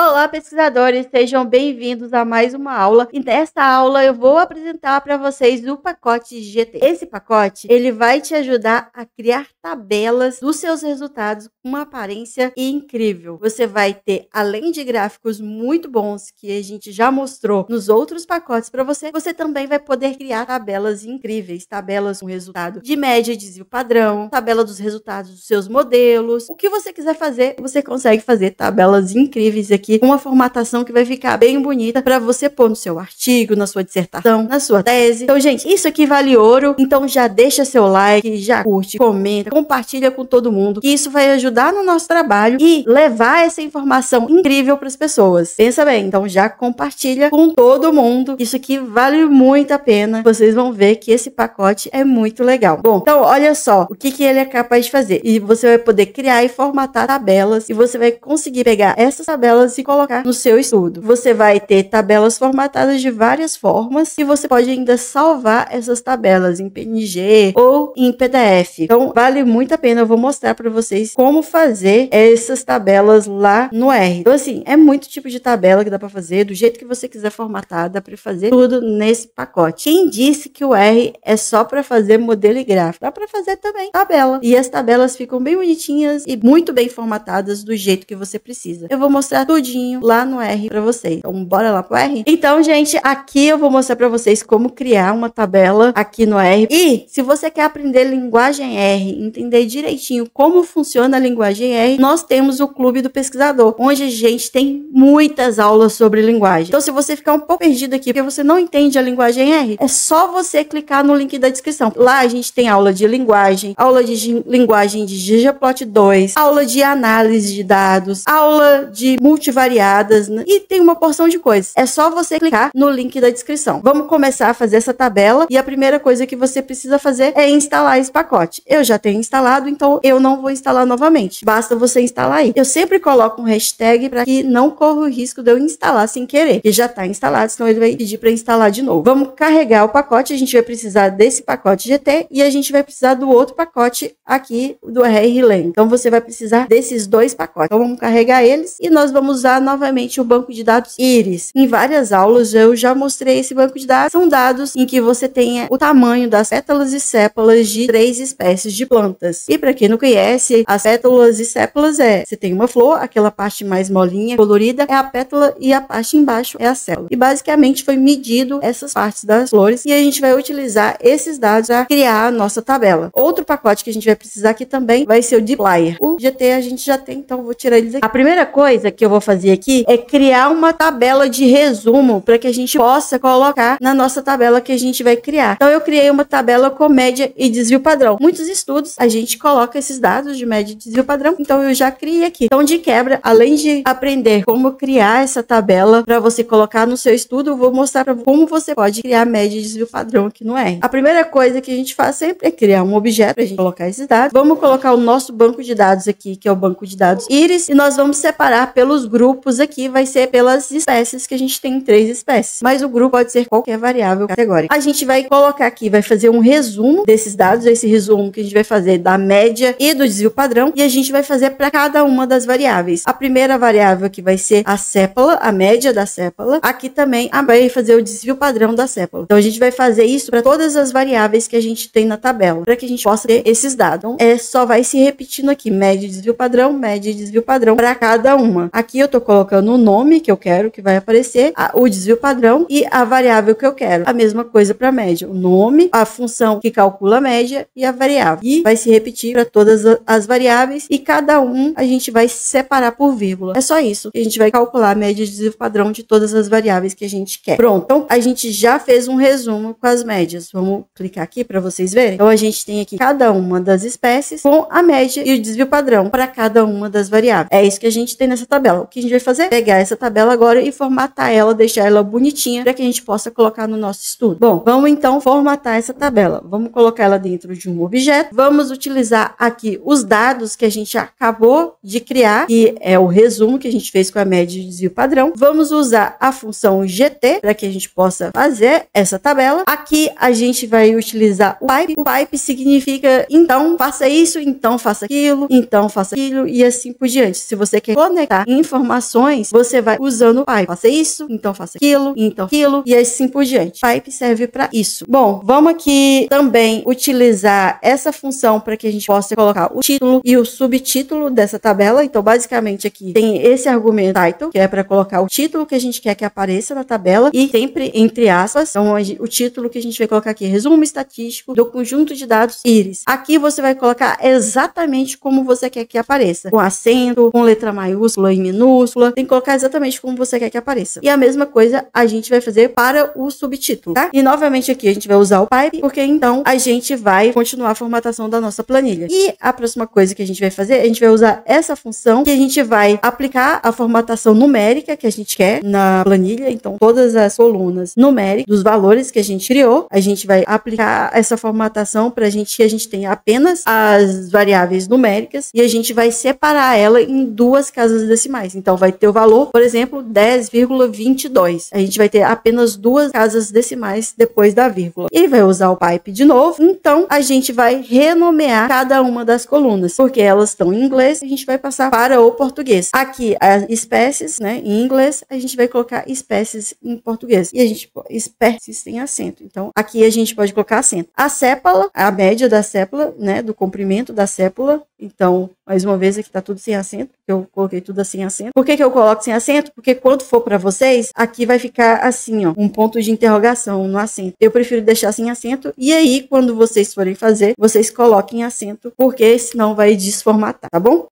Olá, pesquisadores, sejam bem-vindos a mais uma aula. E nessa aula eu vou apresentar para vocês o pacote GT. Esse pacote, ele vai te ajudar a criar tabelas dos seus resultados com uma aparência incrível. Você vai ter, além de gráficos muito bons que a gente já mostrou nos outros pacotes para você, você também vai poder criar tabelas incríveis, tabelas com resultado de média, desvio padrão, tabela dos resultados dos seus modelos. O que você quiser fazer, você consegue fazer tabelas incríveis aqui, com uma formatação que vai ficar bem bonita para você pôr no seu artigo, na sua dissertação, na sua tese. Então, gente, isso aqui vale ouro. Então já deixa seu like, já curte, comenta, compartilha com todo mundo, que isso vai ajudar no nosso trabalho e levar essa informação incrível para as pessoas. Pensa bem, então já compartilha com todo mundo. Isso aqui vale muito a pena. Vocês vão ver que esse pacote é muito legal. Bom, então olha só o que ele é capaz de fazer. E você vai poder criar e formatar tabelas e você vai conseguir pegar essas tabelas e colocar no seu estudo. Você vai ter tabelas formatadas de várias formas e você pode ainda salvar essas tabelas em PNG ou em PDF. Então, vale muito a pena. Eu vou mostrar para vocês como fazer essas tabelas lá no R. Então, assim, é muito tipo de tabela que dá para fazer, do jeito que você quiser formatar, dá para fazer tudo nesse pacote. Quem disse que o R é só para fazer modelo e gráfico? Dá para fazer também tabela. E as tabelas ficam bem bonitinhas e muito bem formatadas do jeito que você precisa. Eu vou mostrar tudinho lá no R para vocês. Então, bora lá pro R? Então, gente, aqui eu vou mostrar para vocês como criar uma tabela aqui no R. E se você quer aprender linguagem R, entender direitinho como funciona a linguagem R, nós temos o Clube do Pesquisador, onde a gente tem muitas aulas sobre linguagem. Então, se você ficar um pouco perdido aqui porque você não entende a linguagem R, é só você clicar no link da descrição. Lá a gente tem aula de linguagem de ggplot2, aula de análise de dados, aula de multivariadas, né? E tem uma porção de coisas. É só você clicar no link da descrição. Vamos começar a fazer essa tabela e a primeira coisa que você precisa fazer é instalar esse pacote. Eu já tenho instalado, então eu não vou instalar novamente. Basta você instalar aí. Eu sempre coloco um hashtag para que não corra o risco de eu instalar sem querer, que já está instalado, senão ele vai pedir para instalar de novo. Vamos carregar o pacote. A gente vai precisar desse pacote GT e a gente vai precisar do outro pacote aqui do RLang. Então você vai precisar desses dois pacotes. Então vamos carregar eles e nós vamos usar novamente o banco de dados Iris. Em várias aulas eu já mostrei esse banco de dados. São dados em que você tenha o tamanho das pétalas e sépalas de 3 espécies de plantas. E para quem não conhece, as pétalas e sépalas você tem uma flor, aquela parte mais molinha, colorida, é a pétala e a parte embaixo é a sépala. E basicamente foi medido essas partes das flores e a gente vai utilizar esses dados para criar a nossa tabela. Outro pacote que a gente vai precisar aqui também vai ser o dplyr. O GT a gente já tem, então vou tirar eles aqui. A primeira coisa que eu vou fazer aqui é criar uma tabela de resumo para que a gente possa colocar na nossa tabela que a gente vai criar. Então eu criei uma tabela com média e desvio padrão. Muitos estudos a gente coloca esses dados de média e desvio padrão, então eu já criei aqui. Então de quebra, além de aprender como criar essa tabela para você colocar no seu estudo, eu vou mostrar para como você pode criar média e desvio padrão aqui no R. A primeira coisa que a gente faz sempre é criar um objeto para a gente colocar esses dados. Vamos colocar o nosso banco de dados aqui, que é o banco de dados Iris, e nós vamos separar pelos grupos aqui, vai ser pelas espécies, que a gente tem 3 espécies, mas o grupo pode ser qualquer variável categórica. A gente vai colocar aqui, vai fazer um resumo desses dados, esse resumo que a gente vai fazer da média e do desvio padrão, e a gente vai fazer para cada uma das variáveis. A primeira variável aqui vai ser a sépala, a média da sépala. Aqui também vai fazer o desvio padrão da sépala. Então a gente vai fazer isso para todas as variáveis que a gente tem na tabela, para que a gente possa ter esses dados. Então, só vai se repetindo aqui, média e desvio padrão para cada uma. Aqui eu tô colocando o nome que eu quero que vai aparecer, o desvio padrão e a variável que eu quero. A mesma coisa para média, o nome, a função que calcula a média e a variável. E vai se repetir para todas as variáveis e cada um a gente vai separar por vírgula. É só isso que a gente vai calcular a média e desvio padrão de todas as variáveis que a gente quer. Pronto, então a gente já fez um resumo com as médias. Vamos clicar aqui para vocês verem. Então a gente tem aqui cada uma das espécies com a média e o desvio padrão para cada uma das variáveis. É isso que a gente tem nessa tabela. O que a gente vai fazer? Pegar essa tabela agora e formatar ela, deixar ela bonitinha para que a gente possa colocar no nosso estudo. Bom, vamos então formatar essa tabela. Vamos colocar ela dentro de um objeto. Vamos utilizar aqui os dados que a gente acabou de criar, que é o resumo que a gente fez com a média e desvio padrão. Vamos usar a função GT para que a gente possa fazer essa tabela. Aqui a gente vai utilizar o pipe. O pipe significa então faça isso, então faça aquilo, então faça aquilo e assim por diante. Se você quer conectar informações informações você vai usando o pipe. Faça isso, então faça aquilo, então aquilo, e assim por diante. Pipe serve para isso. Bom, vamos aqui também utilizar essa função para que a gente possa colocar o título e o subtítulo dessa tabela. Então, basicamente aqui tem esse argumento title, que é para colocar o título que a gente quer que apareça na tabela, e sempre entre aspas. Então, o título que a gente vai colocar aqui, resumo estatístico do conjunto de dados íris. Aqui você vai colocar exatamente como você quer que apareça, com acento, com letra maiúscula e minúscula, tem que colocar exatamente como você quer que apareça. E a mesma coisa a gente vai fazer para o subtítulo, tá? E novamente aqui a gente vai usar o pipe, porque então a gente vai continuar a formatação da nossa planilha. E a próxima coisa que a gente vai fazer, a gente vai usar essa função que a gente vai aplicar a formatação numérica que a gente quer na planilha. Então, todas as colunas numéricas dos valores que a gente criou, a gente vai aplicar essa formatação para que a gente tenha apenas as variáveis numéricas e a gente vai separar ela em duas casas decimais. Então, vai ter o valor, por exemplo, 10,22. A gente vai ter apenas duas casas decimais depois da vírgula. E vai usar o pipe de novo. Então, a gente vai renomear cada uma das colunas, porque elas estão em inglês, a gente vai passar para o português. Aqui, as espécies, né, em inglês, a gente vai colocar espécies em português. E a gente, espécies tem acento. Então, aqui a gente pode colocar acento. A sépala, a média da sépala, né, do comprimento da sépala. Então, mais uma vez, aqui tá tudo sem acento, porque eu coloquei tudo assim acento. Por que eu coloco sem acento? Porque quando for para vocês, aqui vai ficar assim, ó, um ponto de interrogação no acento. Eu prefiro deixar sem acento, e aí, quando vocês forem fazer, vocês coloquem acento, porque senão vai desformatar, tá bom?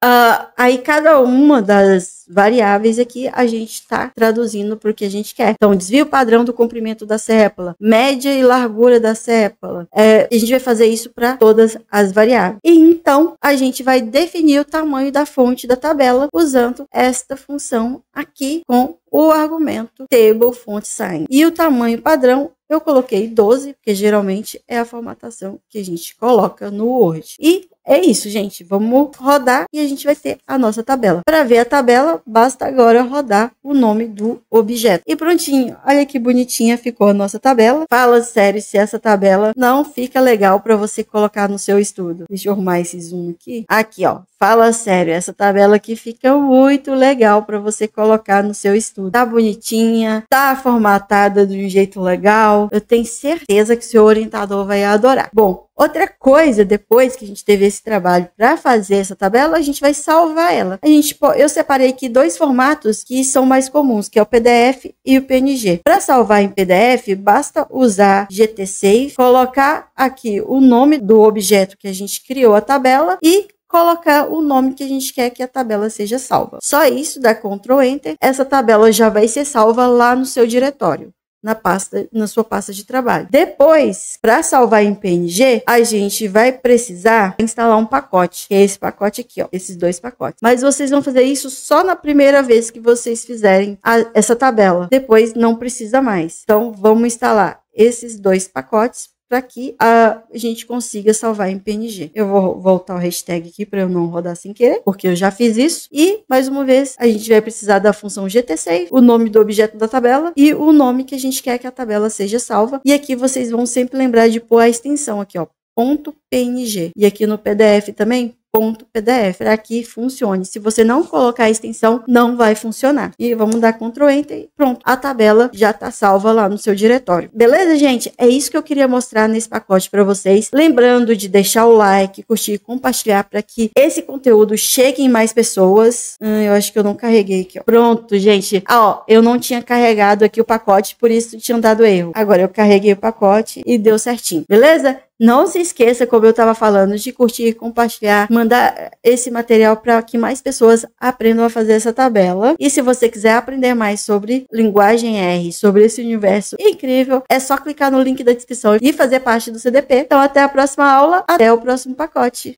Aí, cada uma das variáveis aqui, a gente tá traduzindo para o que a gente quer. Então, desvio padrão do comprimento da sépala, média e largura da sépala. A gente vai fazer isso para todas as variáveis. E então, a gente vai definir o tamanho da fonte da tabela usando esta função aqui com o argumento table font size. E o tamanho padrão eu coloquei 12, porque geralmente é a formatação que a gente coloca no Word. E é isso, gente. Vamos rodar e a gente vai ter a nossa tabela. Para ver a tabela, basta agora rodar o nome do objeto. E prontinho. Olha que bonitinha ficou a nossa tabela. Fala sério se essa tabela não fica legal para você colocar no seu estudo. Deixa eu arrumar esse zoom aqui. Aqui, ó. Fala sério, essa tabela aqui fica muito legal para você colocar no seu estudo. Tá bonitinha, tá formatada de um jeito legal. Eu tenho certeza que seu orientador vai adorar. Bom, outra coisa, depois que a gente teve esse trabalho para fazer essa tabela, a gente vai salvar ela. Eu separei aqui dois formatos que são mais comuns, que é o PDF e o PNG. Para salvar em PDF, basta usar GTSave, colocar aqui o nome do objeto que a gente criou a tabela e colocar o nome que a gente quer que a tabela seja salva. Só isso, dá Ctrl Enter, essa tabela já vai ser salva lá no seu diretório, na sua pasta de trabalho. Depois, para salvar em PNG, a gente vai precisar instalar um pacote, que é esse pacote aqui, ó, esses dois pacotes. Mas vocês vão fazer isso só na primeira vez que vocês fizerem essa tabela. Depois não precisa mais. Então, vamos instalar esses dois pacotes para que a gente consiga salvar em PNG. Eu vou voltar o hashtag aqui para eu não rodar sem querer, porque eu já fiz isso. E, mais uma vez, a gente vai precisar da função GTSave, o nome do objeto da tabela e o nome que a gente quer que a tabela seja salva. E aqui vocês vão sempre lembrar de pôr a extensão aqui, ó, .png. E aqui no PDF também, .pdf, para que funcione. Se você não colocar a extensão, não vai funcionar. E vamos dar Ctrl Enter e pronto. A tabela já está salva lá no seu diretório. Beleza, gente? É isso que eu queria mostrar nesse pacote para vocês. Lembrando de deixar o like, curtir e compartilhar para que esse conteúdo chegue em mais pessoas. Eu acho que eu não carreguei aqui, ó. Pronto, gente. Ó, eu não tinha carregado aqui o pacote, por isso tinha dado erro. Agora eu carreguei o pacote e deu certinho. Beleza? Não se esqueça, como eu estava falando, de curtir, compartilhar, mandar esse material para que mais pessoas aprendam a fazer essa tabela. E se você quiser aprender mais sobre linguagem R, sobre esse universo incrível, é só clicar no link da descrição e fazer parte do CDP. Então, até a próxima aula, até o próximo pacote.